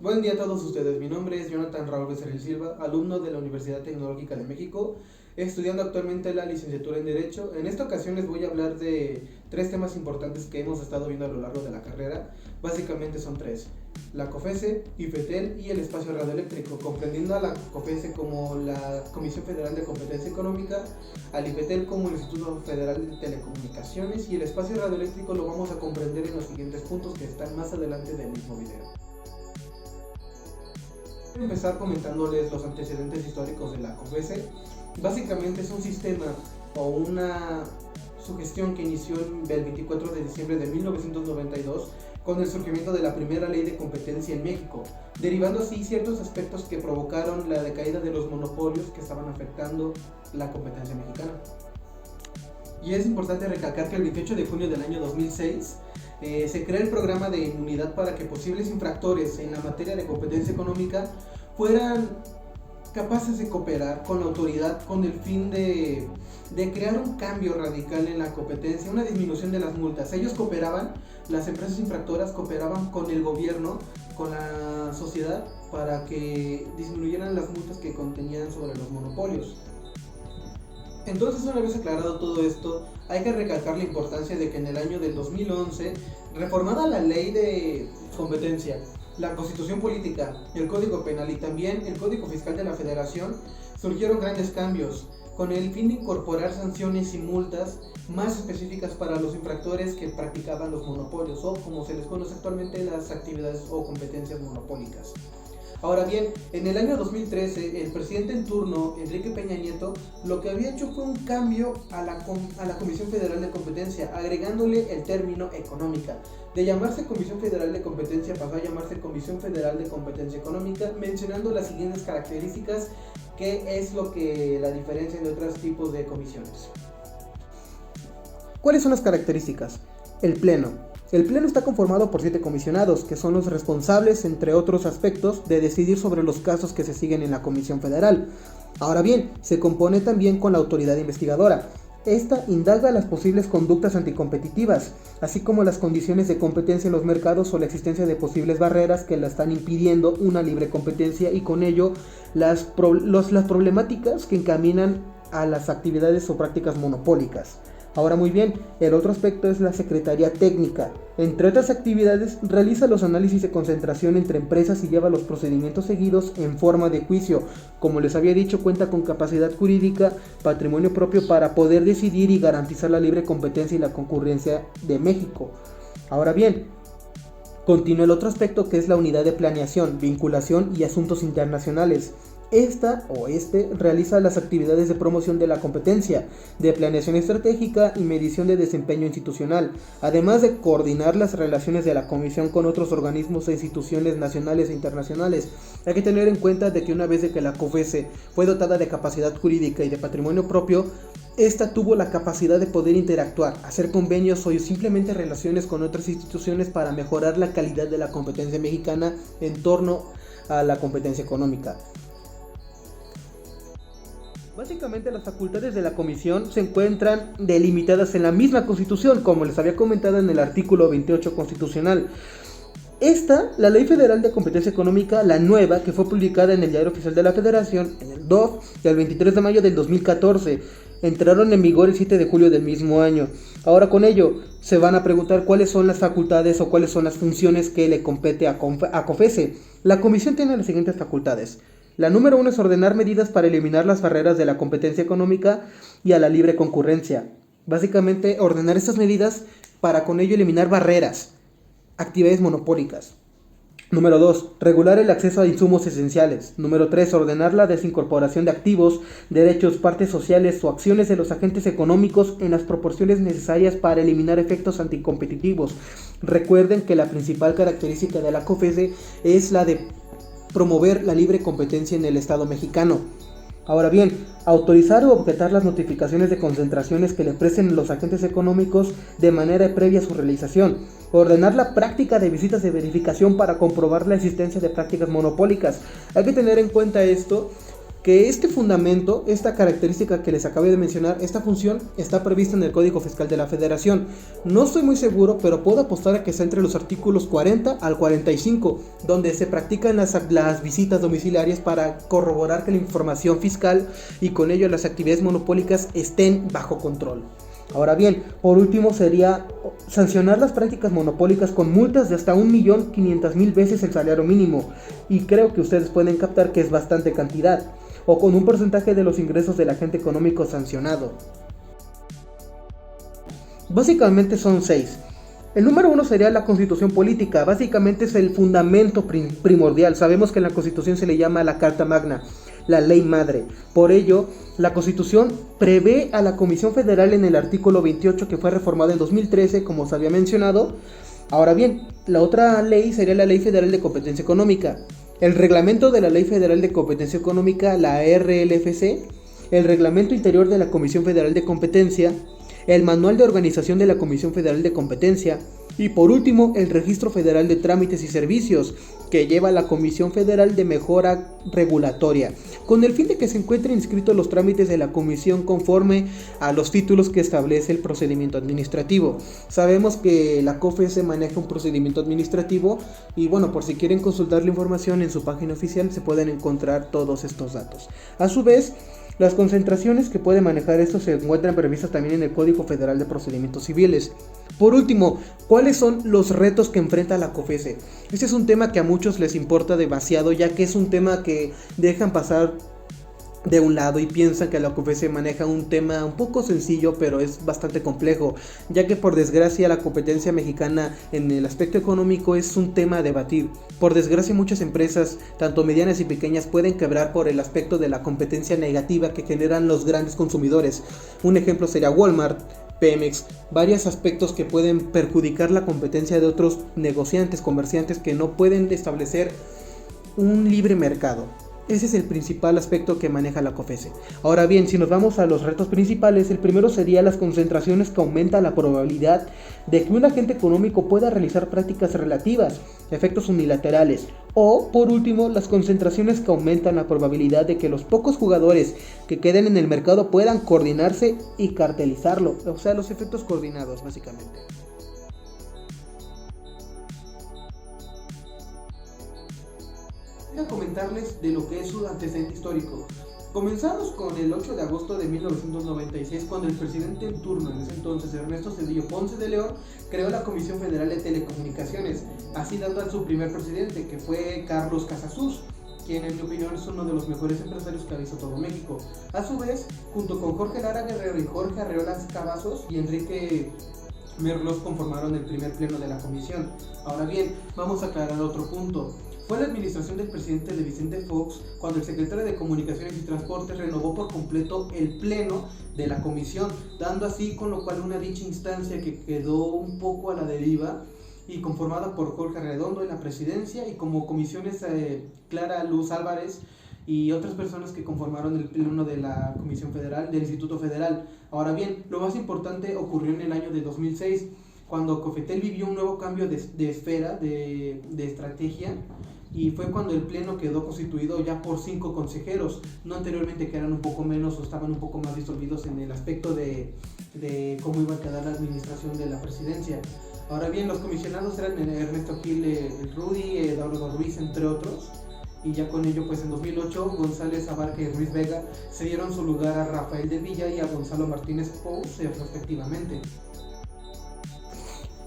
Buen día a todos ustedes, mi nombre es Jonathan Raúl Becerril Silva, alumno de la Universidad Tecnológica de México, estudiando actualmente la licenciatura en Derecho. En esta ocasión les voy a hablar de tres temas importantes que hemos estado viendo a lo largo de la carrera. Básicamente son tres: la COFESE, IFETEL y el espacio radioeléctrico, comprendiendo a la COFESE como la Comisión Federal de Competencia Económica, al IFETEL como el Instituto Federal de Telecomunicaciones, y el espacio radioeléctrico lo vamos a comprender en los siguientes puntos que están más adelante del mismo video. Voy a empezar comentándoles los antecedentes históricos de la COFESE. Básicamente es un sistema o una sugestión que inició el 24 de diciembre de 1992 con el surgimiento de la primera ley de competencia en México, derivando así ciertos aspectos que provocaron la decaída de los monopolios que estaban afectando la competencia mexicana. Y es importante recalcar que el 28 de junio del año 2006 se crea el programa de inmunidad para que posibles infractores en la materia de competencia económica fueran capaces de cooperar con la autoridad con el fin de crear un cambio radical en la competencia, una disminución de las multas. Ellos cooperaban, las empresas infractoras cooperaban con el gobierno, con la sociedad, para que disminuyeran las multas que contenían sobre los monopolios. Entonces, una vez aclarado todo esto, hay que recalcar la importancia de que en el año del 2011, reformada la ley de competencia, la Constitución Política, el Código Penal y también el Código Fiscal de la Federación, surgieron grandes cambios con el fin de incorporar sanciones y multas más específicas para los infractores que practicaban los monopolios, o como se les conoce actualmente, las actividades o competencias monopólicas. Ahora bien, en el año 2013, el presidente en turno, Enrique Peña Nieto, lo que había hecho fue un cambio a la Comisión Federal de Competencia, agregándole el término económica. De llamarse Comisión Federal de Competencia pasó a llamarse Comisión Federal de Competencia Económica, mencionando las siguientes características, que es lo que la diferencia de otros tipos de comisiones. ¿Cuáles son las características? El Pleno. El Pleno está conformado por 7 comisionados, que son los responsables, entre otros aspectos, de decidir sobre los casos que se siguen en la Comisión Federal. Ahora bien, se compone también con la autoridad investigadora. Esta indaga las posibles conductas anticompetitivas, así como las condiciones de competencia en los mercados o la existencia de posibles barreras que la están impidiendo una libre competencia, y con ello las problemáticas que encaminan a las actividades o prácticas monopólicas. Ahora muy bien, el otro aspecto es la Secretaría Técnica. Entre otras actividades, realiza los análisis de concentración entre empresas y lleva los procedimientos seguidos en forma de juicio. Como les había dicho, cuenta con capacidad jurídica, patrimonio propio para poder decidir y garantizar la libre competencia y la concurrencia de México. Ahora bien, continúa el otro aspecto, que es la Unidad de Planeación, Vinculación y Asuntos Internacionales. Esta realiza las actividades de promoción de la competencia, de planeación estratégica y medición de desempeño institucional, además de coordinar las relaciones de la Comisión con otros organismos e instituciones nacionales e internacionales. Hay que tener en cuenta de que una vez de que la COFESE fue dotada de capacidad jurídica y de patrimonio propio, esta tuvo la capacidad de poder interactuar, hacer convenios o simplemente relaciones con otras instituciones para mejorar la calidad de la competencia mexicana en torno a la competencia económica. Básicamente las facultades de la comisión se encuentran delimitadas en la misma Constitución, como les había comentado en el artículo 28 constitucional. La Ley Federal de Competencia Económica, la nueva, que fue publicada en el Diario Oficial de la Federación, en el DOF, del 23 de mayo del 2014, entraron en vigor el 7 de julio del mismo año. Ahora con ello, se van a preguntar cuáles son las facultades o cuáles son las funciones que le compete a COFESE. La comisión tiene las siguientes facultades. La número 1 es ordenar medidas para eliminar las barreras de la competencia económica y a la libre concurrencia. Básicamente, ordenar estas medidas para con ello eliminar barreras, actividades monopólicas. Número 2, regular el acceso a insumos esenciales. Número 3, ordenar la desincorporación de activos, derechos, partes sociales o acciones de los agentes económicos en las proporciones necesarias para eliminar efectos anticompetitivos. Recuerden que la principal característica de la COFESE es la de promover la libre competencia en el Estado mexicano. Ahora bien, autorizar o objetar las notificaciones de concentraciones que le presten los agentes económicos de manera previa a su realización. Ordenar la práctica de visitas de verificación para comprobar la existencia de prácticas monopólicas. Hay que tener en cuenta esto que este fundamento, esta característica que les acabé de mencionar, esta función está prevista en el Código Fiscal de la Federación. No estoy muy seguro, pero puedo apostar a que está entre los artículos 40 al 45, donde se practican las visitas domiciliarias para corroborar que la información fiscal y con ello las actividades monopólicas estén bajo control. Ahora bien, por último sería sancionar las prácticas monopólicas con multas de hasta 1.500.000 veces el salario mínimo, y creo que ustedes pueden captar que es bastante cantidad, o con un porcentaje de los ingresos del agente económico sancionado. Básicamente son 6. El número 1 sería la Constitución política. Básicamente es el fundamento primordial. Sabemos que en la Constitución se le llama la Carta Magna, la ley madre. Por ello, la Constitución prevé a la Comisión Federal en el artículo 28, que fue reformado en 2013, como se había mencionado. Ahora bien, la otra ley sería la Ley Federal de Competencia Económica, el reglamento de la Ley Federal de Competencia Económica, la RLFC, el reglamento interior de la Comisión Federal de Competencia, el manual de organización de la Comisión Federal de Competencia y por último el Registro Federal de Trámites y Servicios que lleva la Comisión Federal de Mejora Regulatoria, con el fin de que se encuentren inscritos los trámites de la Comisión conforme a los títulos que establece el procedimiento administrativo. Sabemos que la COFESE maneja un procedimiento administrativo y bueno, por si quieren consultar la información en su página oficial se pueden encontrar todos estos datos. A su vez, las concentraciones que puede manejar esto se encuentran previstas también en el Código Federal de Procedimientos Civiles. Por último, ¿cuáles son los retos que enfrenta la COFESE? Este es un tema que a muchos les importa demasiado, ya que es un tema que dejan pasar de un lado y piensan que la COFESE maneja un tema un poco sencillo, pero es bastante complejo, ya que por desgracia la competencia mexicana en el aspecto económico es un tema a debatir. Por desgracia muchas empresas, tanto medianas y pequeñas, pueden quebrar por el aspecto de la competencia negativa que generan los grandes consumidores. Un ejemplo sería Walmart, Pemex, varios aspectos que pueden perjudicar la competencia de otros negociantes, comerciantes que no pueden establecer un libre mercado. Ese es el principal aspecto que maneja la COFESE. Ahora bien, si nos vamos a los retos principales, el primero sería las concentraciones que aumentan la probabilidad de que un agente económico pueda realizar prácticas relativas, efectos unilaterales, o por último, las concentraciones que aumentan la probabilidad de que los pocos jugadores que queden en el mercado puedan coordinarse y cartelizarlo, o sea, los efectos coordinados básicamente. Voy a comentarles de lo que es su antecedente histórico. Comenzamos con el 8 de agosto de 1996, cuando el presidente en turno, en ese entonces Ernesto Zedillo Ponce de León, creó la Comisión Federal de Telecomunicaciones, así dando a su primer presidente, que fue Carlos Casasus, quien en mi opinión es uno de los mejores empresarios que ha visto todo México. A su vez, junto con Jorge Lara Guerrero y Jorge Arreola Cavazos y Enrique Merlos conformaron el primer pleno de la comisión. Ahora bien, vamos a aclarar otro punto. Fue la administración del presidente de Vicente Fox cuando el secretario de Comunicaciones y Transportes renovó por completo el pleno de la comisión, dando así con lo cual una dicha instancia que quedó un poco a la deriva y conformada por Jorge Redondo en la presidencia y como comisiones Clara Luz Álvarez y otras personas que conformaron el pleno de la Comisión Federal, del Instituto Federal. Ahora bien, lo más importante ocurrió en el año de 2006, cuando Cofetel vivió un nuevo cambio de esfera, de estrategia, y fue cuando el pleno quedó constituido ya por 5 consejeros, no anteriormente que eran un poco menos o estaban un poco más disolvidos en el aspecto de cómo iba a quedar la administración de la presidencia. Ahora bien, los comisionados eran Ernesto Gil Rudy, Eduardo Ruiz, entre otros, y ya con ello pues en 2008 González Abarca y Ruiz Vega se dieron su lugar a Rafael de Villa y a Gonzalo Martínez Pouce respectivamente.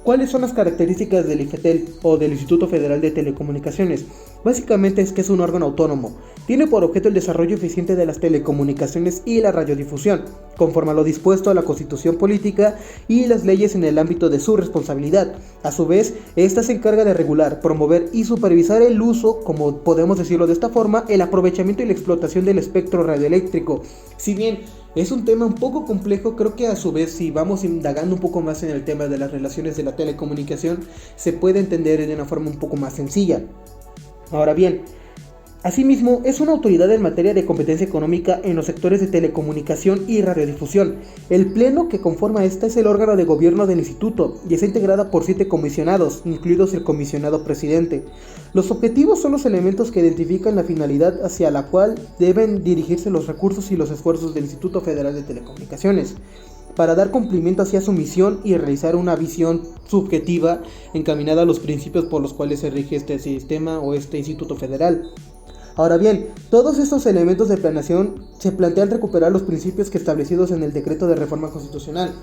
¿Cuáles son las características del IFETEL o del Instituto Federal de Telecomunicaciones? Básicamente es que es un órgano autónomo. Tiene por objeto el desarrollo eficiente de las telecomunicaciones y la radiodifusión, conforme a lo dispuesto a la Constitución Política y las leyes en el ámbito de su responsabilidad. A su vez, esta se encarga de regular, promover y supervisar el uso, como podemos decirlo de esta forma, el aprovechamiento y la explotación del espectro radioeléctrico. Si bien es un tema un poco complejo, creo que a su vez si vamos indagando un poco más en el tema de las relaciones de la telecomunicación, se puede entender de una forma un poco más sencilla. Ahora bien, Asimismo, es una autoridad en materia de competencia económica en los sectores de telecomunicación y radiodifusión. El pleno que conforma esta es el órgano de gobierno del instituto y está integrada por 7 comisionados, incluidos el comisionado presidente. Los objetivos son los elementos que identifican la finalidad hacia la cual deben dirigirse los recursos y los esfuerzos del Instituto Federal de Telecomunicaciones, para dar cumplimiento hacia su misión y realizar una visión subjetiva encaminada a los principios por los cuales se rige este sistema o este Instituto Federal. Ahora bien, todos estos elementos de planeación se plantean recuperar los principios que establecidos en el Decreto de Reforma Constitucional,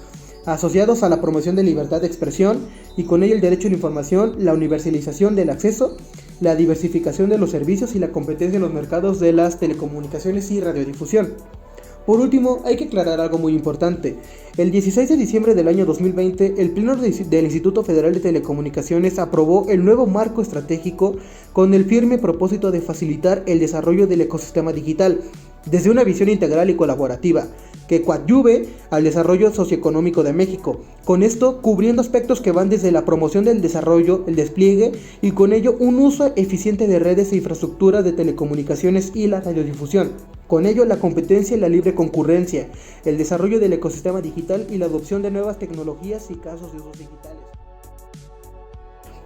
asociados a la promoción de libertad de expresión y con ello el derecho a la información, la universalización del acceso, la diversificación de los servicios y la competencia en los mercados de las telecomunicaciones y radiodifusión. Por último, hay que aclarar algo muy importante. El 16 de diciembre del año 2020, el Pleno del Instituto Federal de Telecomunicaciones aprobó el nuevo marco estratégico con el firme propósito de facilitar el desarrollo del ecosistema digital desde una visión integral y colaborativa que coadyuve al desarrollo socioeconómico de México. Con esto, cubriendo aspectos que van desde la promoción del desarrollo, el despliegue y con ello un uso eficiente de redes e infraestructuras de telecomunicaciones y la radiodifusión. Con ello, la competencia y la libre concurrencia, el desarrollo del ecosistema digital y la adopción de nuevas tecnologías y casos de usos digitales.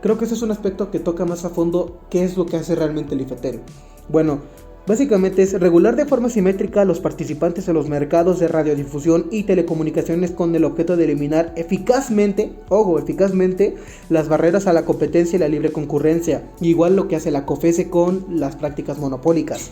Creo que ese es un aspecto que toca más a fondo qué es lo que hace realmente el IFETEL. Bueno, básicamente es regular de forma simétrica a los participantes en los mercados de radiodifusión y telecomunicaciones con el objeto de eliminar eficazmente las barreras a la competencia y la libre concurrencia, igual lo que hace la COFESE con las prácticas monopólicas.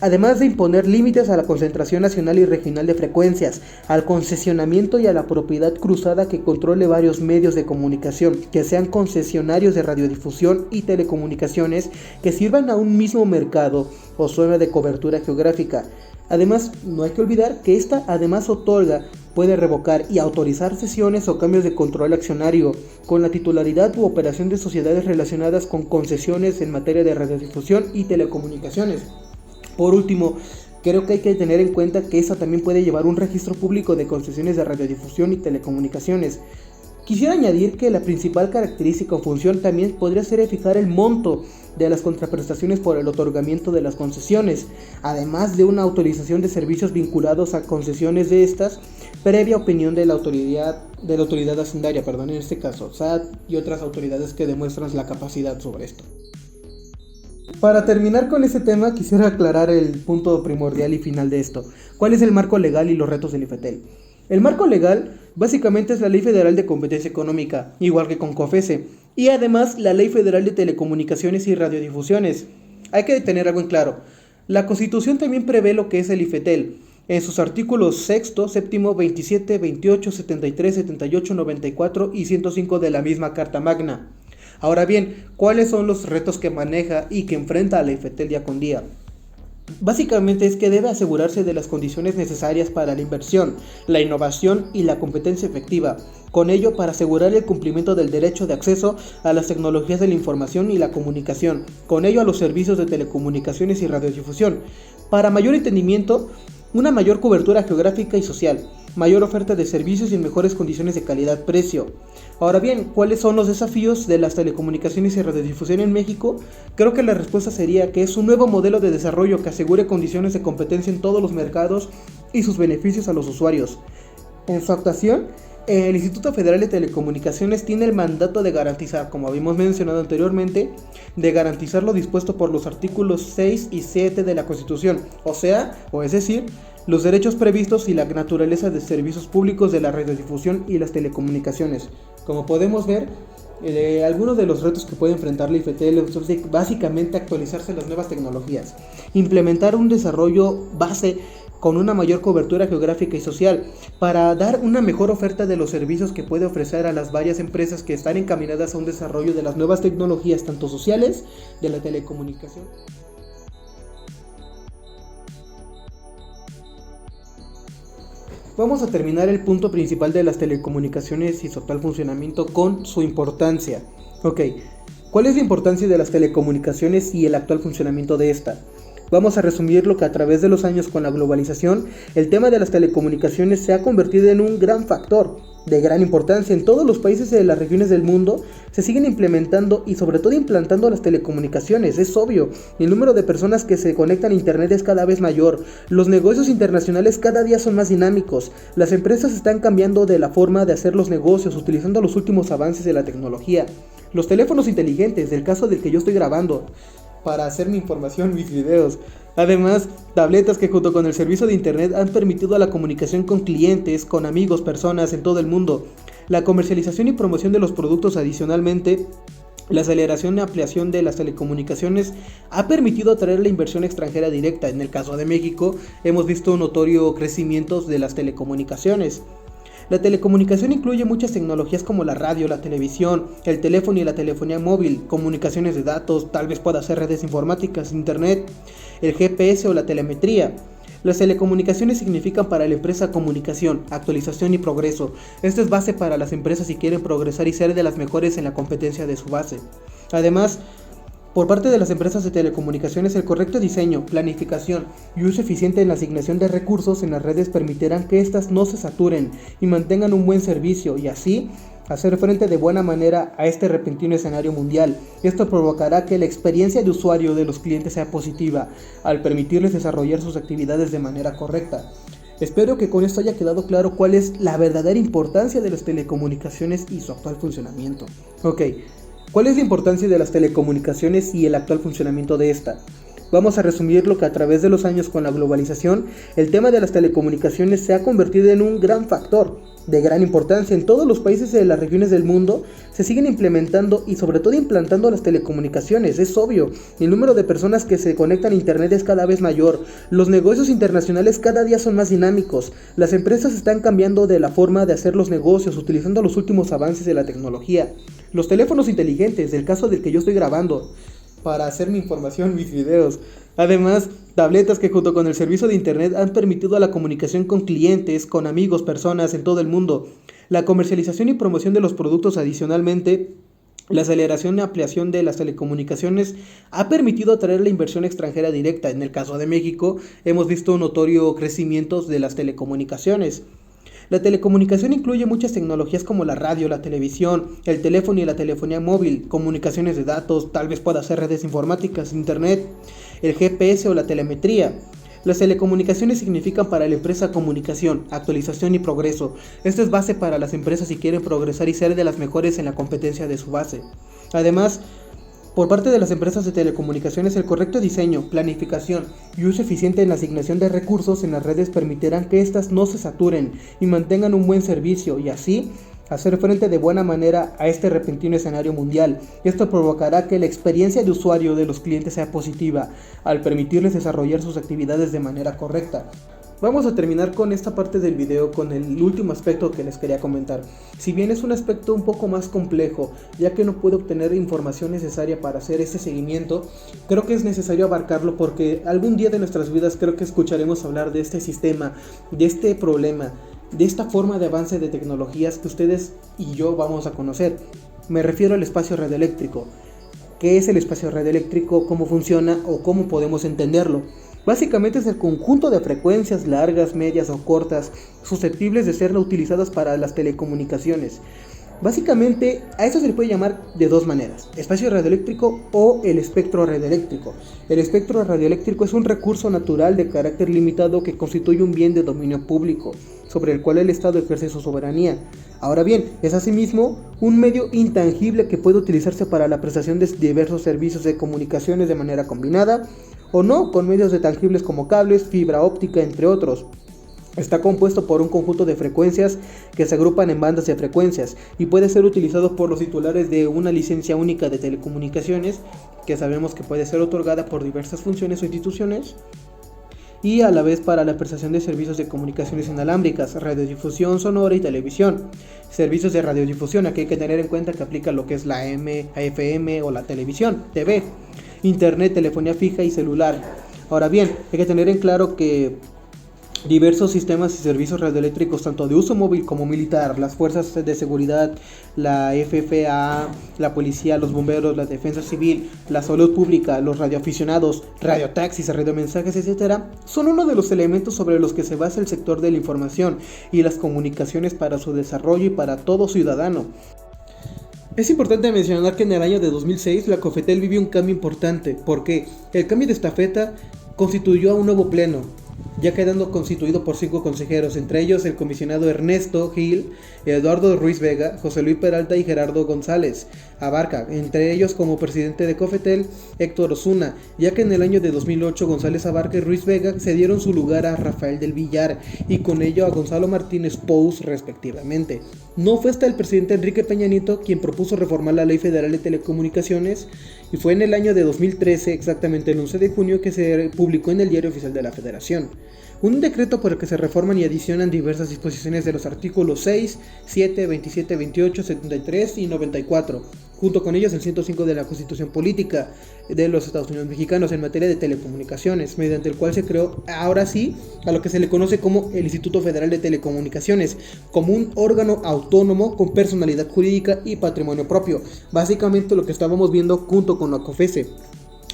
Además de imponer límites a la concentración nacional y regional de frecuencias, al concesionamiento y a la propiedad cruzada que controle varios medios de comunicación, que sean concesionarios de radiodifusión y telecomunicaciones que sirvan a un mismo mercado o zona de cobertura geográfica. Además, no hay que olvidar que esta además otorga, puede revocar y autorizar cesiones o cambios de control accionario con la titularidad u operación de sociedades relacionadas con concesiones en materia de radiodifusión y telecomunicaciones. Por último, creo que hay que tener en cuenta que esa también puede llevar un registro público de concesiones de radiodifusión y telecomunicaciones. Quisiera añadir que la principal característica o función también podría ser fijar el monto de las contraprestaciones por el otorgamiento de las concesiones, además de una autorización de servicios vinculados a concesiones de estas, previa opinión de la autoridad hacendaria, en este caso SAT y otras autoridades que demuestran la capacidad sobre esto. Para terminar con este tema, quisiera aclarar el punto primordial y final de esto. ¿Cuál es el marco legal y los retos del IFETEL? El marco legal básicamente es la Ley Federal de Competencia Económica, igual que con COFESE, y además la Ley Federal de Telecomunicaciones y Radiodifusiones. Hay que tener algo en claro. La Constitución también prevé lo que es el IFETEL, en sus artículos 6, 7, 27, 28, 73, 78, 94 y 105 de la misma Carta Magna. Ahora bien, ¿cuáles son los retos que maneja y que enfrenta a la IFETEL día con día? Básicamente es que debe asegurarse de las condiciones necesarias para la inversión, la innovación y la competencia efectiva. Con ello, para asegurar el cumplimiento del derecho de acceso a las tecnologías de la información y la comunicación. Con ello, a los servicios de telecomunicaciones y radiodifusión. Para mayor entendimiento, una mayor cobertura geográfica y social, mayor oferta de servicios y en mejores condiciones de calidad-precio. Ahora bien, ¿cuáles son los desafíos de las telecomunicaciones y radiodifusión en México? Creo que la respuesta sería que es un nuevo modelo de desarrollo que asegure condiciones de competencia en todos los mercados y sus beneficios a los usuarios. En su actuación, el Instituto Federal de Telecomunicaciones tiene el mandato de garantizar, como habíamos mencionado anteriormente, de garantizar lo dispuesto por los artículos 6 y 7 de la Constitución, es decir, los derechos previstos y la naturaleza de servicios públicos de la radiodifusión y las telecomunicaciones. Como podemos ver, algunos de los retos que puede enfrentar la IFETEL es básicamente actualizarse a las nuevas tecnologías, implementar un desarrollo base con una mayor cobertura geográfica y social, para dar una mejor oferta de los servicios que puede ofrecer a las varias empresas que están encaminadas a un desarrollo de las nuevas tecnologías, tanto sociales, de la telecomunicación. Vamos a terminar el punto principal de las telecomunicaciones y su actual funcionamiento con su importancia. ¿Cuál es la importancia de las telecomunicaciones y el actual funcionamiento de esta? Vamos a resumir lo que a través de los años con la globalización, el tema de las telecomunicaciones se ha convertido en un gran factor, de gran importancia. En todos los países de las regiones del mundo se siguen implementando y sobre todo implantando las telecomunicaciones, es obvio. El número de personas que se conectan a internet es cada vez mayor. Los negocios internacionales cada día son más dinámicos. Las empresas están cambiando de la forma de hacer los negocios utilizando los últimos avances de la tecnología. Los teléfonos inteligentes, del caso del que yo estoy grabando para hacer mi información, mis videos. Además, tabletas que junto con el servicio de internet han permitido la comunicación con clientes, con amigos, personas en todo el mundo. La comercialización y promoción de los productos adicionalmente. La aceleración y ampliación de las telecomunicaciones ha permitido atraer la inversión extranjera directa. En el caso de México, hemos visto un notorio crecimiento de las telecomunicaciones. La telecomunicación incluye muchas tecnologías como la radio, la televisión, el teléfono y la telefonía móvil, comunicaciones de datos, tal vez pueda ser redes informáticas, internet, el GPS o la telemetría. Las telecomunicaciones significan para la empresa comunicación, actualización y progreso. Esto es base para las empresas si quieren progresar y ser de las mejores en la competencia de su base. Además, por parte de las empresas de telecomunicaciones, el correcto diseño, planificación y uso eficiente en la asignación de recursos en las redes permitirán que éstas no se saturen y mantengan un buen servicio y así hacer frente de buena manera a este repentino escenario mundial. Esto provocará que la experiencia de usuario de los clientes sea positiva, al permitirles desarrollar sus actividades de manera correcta. Espero que con esto haya quedado claro cuál es la verdadera importancia de las telecomunicaciones y su actual funcionamiento. Ok. ¿Cuál es la importancia de las telecomunicaciones y el actual funcionamiento de esta? Vamos a resumirlo que a través de los años con la globalización, el tema de las telecomunicaciones se ha convertido en un gran factor de gran importancia. En todos los países de las regiones del mundo se siguen implementando y sobre todo implantando las telecomunicaciones, es obvio. El número de personas que se conectan a internet es cada vez mayor. Los negocios internacionales cada día son más dinámicos. Las empresas están cambiando de la forma de hacer los negocios utilizando los últimos avances de la tecnología. Los teléfonos inteligentes, del caso del que yo estoy grabando para hacer mi información, mis videos. Además, tabletas que junto con el servicio de internet han permitido la comunicación con clientes, con amigos, personas en todo el mundo. La comercialización y promoción de los productos adicionalmente. La aceleración y ampliación de las telecomunicaciones ha permitido atraer la inversión extranjera directa. En el caso de México, hemos visto un notorio crecimiento de las telecomunicaciones. La telecomunicación incluye muchas tecnologías como la radio, la televisión, el teléfono y la telefonía móvil, comunicaciones de datos, tal vez pueda ser redes informáticas, internet, el GPS o la telemetría. Las telecomunicaciones significan para la empresa comunicación, actualización y progreso. Esto es base para las empresas si quieren progresar y ser de las mejores en la competencia de su base. Además, por parte de las empresas de telecomunicaciones, el correcto diseño, planificación y uso eficiente en la asignación de recursos en las redes permitirán que éstas no se saturen y mantengan un buen servicio y así hacer frente de buena manera a este repentino escenario mundial. Esto provocará que la experiencia de usuario de los clientes sea positiva, al permitirles desarrollar sus actividades de manera correcta. Vamos a terminar con esta parte del video con el último aspecto que les quería comentar. Si bien es un aspecto un poco más complejo, ya que no puedo obtener información necesaria para hacer este seguimiento, creo que es necesario abarcarlo porque algún día de nuestras vidas creo que escucharemos hablar de este sistema, de este problema, de esta forma de avance de tecnologías que ustedes y yo vamos a conocer. Me refiero al espacio radioeléctrico. ¿Qué es el espacio radioeléctrico? ¿Cómo funciona? ¿O cómo podemos entenderlo? Básicamente es el conjunto de frecuencias largas, medias o cortas susceptibles de ser utilizadas para las telecomunicaciones. Básicamente a eso se le puede llamar de dos maneras: espacio radioeléctrico o el espectro radioeléctrico. El espectro radioeléctrico es un recurso natural de carácter limitado que constituye un bien de dominio público, sobre el cual el Estado ejerce su soberanía. Ahora bien, es asimismo un medio intangible que puede utilizarse para la prestación de diversos servicios de comunicaciones de manera combinada o no, con medios de tangibles como cables, fibra óptica, entre otros. Está compuesto por un conjunto de frecuencias que se agrupan en bandas de frecuencias y puede ser utilizado por los titulares de una licencia única de telecomunicaciones, que sabemos que puede ser otorgada por diversas funciones o instituciones, y a la vez para la prestación de servicios de comunicaciones inalámbricas, radiodifusión sonora y televisión. Servicios de radiodifusión, aquí hay que tener en cuenta que aplica lo que es la AM, FM o la televisión, TV, internet, telefonía fija y celular. Ahora bien, hay que tener en claro que diversos sistemas y servicios radioeléctricos, tanto de uso móvil como militar, las fuerzas de seguridad, la FFA, la policía, los bomberos, la defensa civil, la salud pública, los radioaficionados, radiotaxis, radiomensajes, etc., son uno de los elementos sobre los que se basa el sector de la información y las comunicaciones para su desarrollo y para todo ciudadano. Es importante mencionar que en el año de 2006 la COFETEL vivió un cambio importante, porque el cambio de estafeta constituyó a un nuevo pleno, ya quedando constituido por 5 consejeros, entre ellos el comisionado Ernesto Gil, Eduardo Ruiz Vega, José Luis Peralta y Gerardo González Abarca, entre ellos como presidente de COFETEL Héctor Osuna, ya que en el año de 2008 González Abarca y Ruiz Vega cedieron su lugar a Rafael del Villar y con ello a Gonzalo Martínez Pous respectivamente. No fue hasta el presidente Enrique Peña Nieto quien propuso reformar la Ley Federal de Telecomunicaciones, y fue en el año de 2013, exactamente el 11 de junio, que se publicó en el Diario Oficial de la Federación un decreto por el que se reforman y adicionan diversas disposiciones de los artículos 6, 7, 27, 28, 73 y 94, junto con ellos el 105 de la Constitución Política de los Estados Unidos Mexicanos en materia de telecomunicaciones, mediante el cual se creó ahora sí a lo que se le conoce como el Instituto Federal de Telecomunicaciones, como un órgano autónomo con personalidad jurídica y patrimonio propio, básicamente lo que estábamos viendo junto con la COFESE,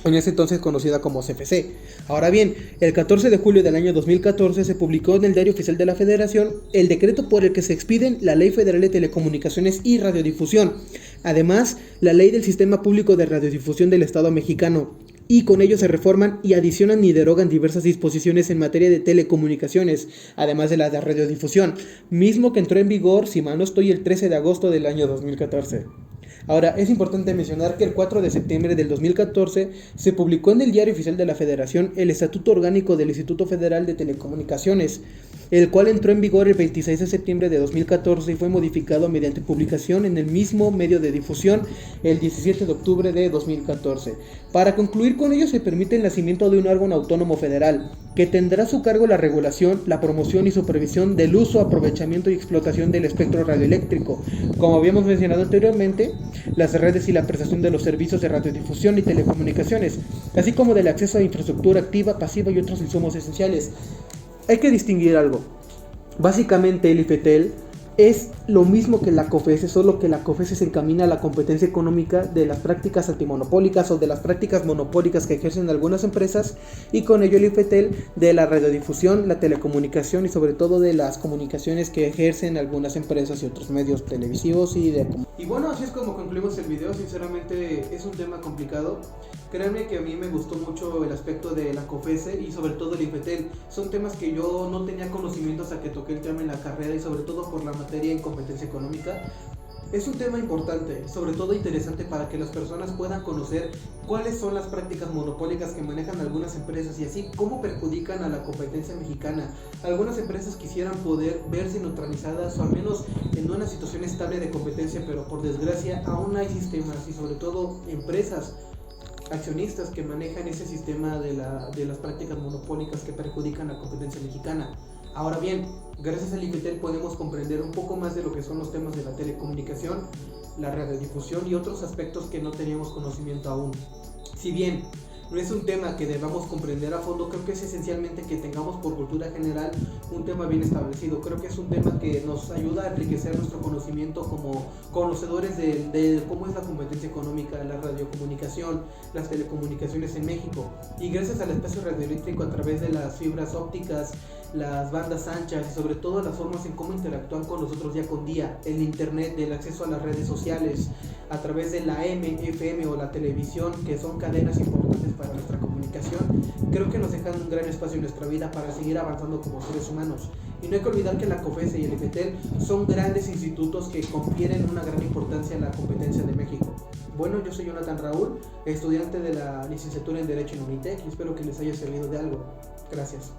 en ese entonces conocida como CFC. Ahora bien, el 14 de julio del año 2014 se publicó en el Diario Oficial de la Federación el decreto por el que se expiden la Ley Federal de Telecomunicaciones y Radiodifusión, además la Ley del Sistema Público de Radiodifusión del Estado Mexicano, y con ello se reforman y adicionan y derogan diversas disposiciones en materia de telecomunicaciones, además de la de radiodifusión, mismo que entró en vigor, si mal no estoy, el 13 de agosto del año 2014. Ahora, es importante mencionar que el 4 de septiembre del 2014 se publicó en el Diario Oficial de la Federación el Estatuto Orgánico del Instituto Federal de Telecomunicaciones, el cual entró en vigor el 26 de septiembre de 2014 y fue modificado mediante publicación en el mismo medio de difusión el 17 de octubre de 2014. Para concluir con ello, se permite el nacimiento de un órgano autónomo federal, que tendrá a su cargo la regulación, la promoción y supervisión del uso, aprovechamiento y explotación del espectro radioeléctrico, como habíamos mencionado anteriormente, las redes y la prestación de los servicios de radiodifusión y telecomunicaciones, así como del acceso a infraestructura activa, pasiva y otros insumos esenciales. Hay que distinguir algo. Básicamente el IFETEL es lo mismo que la COFESE, solo que la COFESE se encamina a la competencia económica de las prácticas antimonopólicas o de las prácticas monopólicas que ejercen algunas empresas, y con ello el IFETEL de la radiodifusión, la telecomunicación y sobre todo de las comunicaciones que ejercen algunas empresas y otros medios televisivos y bueno, así es como concluimos el video. Sinceramente es un tema complicado. Créanme que a mí me gustó mucho el aspecto de la COFESE y sobre todo el IFETEL. Son temas que yo no tenía conocimiento hasta que toqué el tema en la carrera, y sobre todo por la materia en competencia económica. Es un tema importante, sobre todo interesante para que las personas puedan conocer cuáles son las prácticas monopólicas que manejan algunas empresas y así cómo perjudican a la competencia mexicana. Algunas empresas quisieran poder verse neutralizadas o al menos en una situación estable de competencia, pero por desgracia aún hay sistemas y sobre todo empresas accionistas que manejan ese sistema de las prácticas monopólicas que perjudican la competencia mexicana. Ahora bien, gracias al IFETEL podemos comprender un poco más de lo que son los temas de la telecomunicación, la radiodifusión y otros aspectos que no teníamos conocimiento aún. Si bien no es un tema que debamos comprender a fondo, creo que es esencialmente que tengamos por cultura general un tema bien establecido. Creo que es un tema que nos ayuda a enriquecer nuestro conocimiento como conocedores de cómo es la competencia económica, la radiocomunicación, las telecomunicaciones en México. Y gracias al espacio radioeléctrico a través de las fibras ópticas, las bandas anchas y sobre todo las formas en cómo interactúan con nosotros día con día, el internet, el acceso a las redes sociales, a través de la AM, FM o la televisión, que son cadenas importantes para nuestra comunicación, creo que nos dejan un gran espacio en nuestra vida para seguir avanzando como seres humanos. Y no hay que olvidar que la COFESE y el IFETEL son grandes institutos que confieren una gran importancia a la competencia de México. Bueno, yo soy Jonathan Raúl, estudiante de la licenciatura en Derecho en Unitec, y espero que les haya servido de algo. Gracias.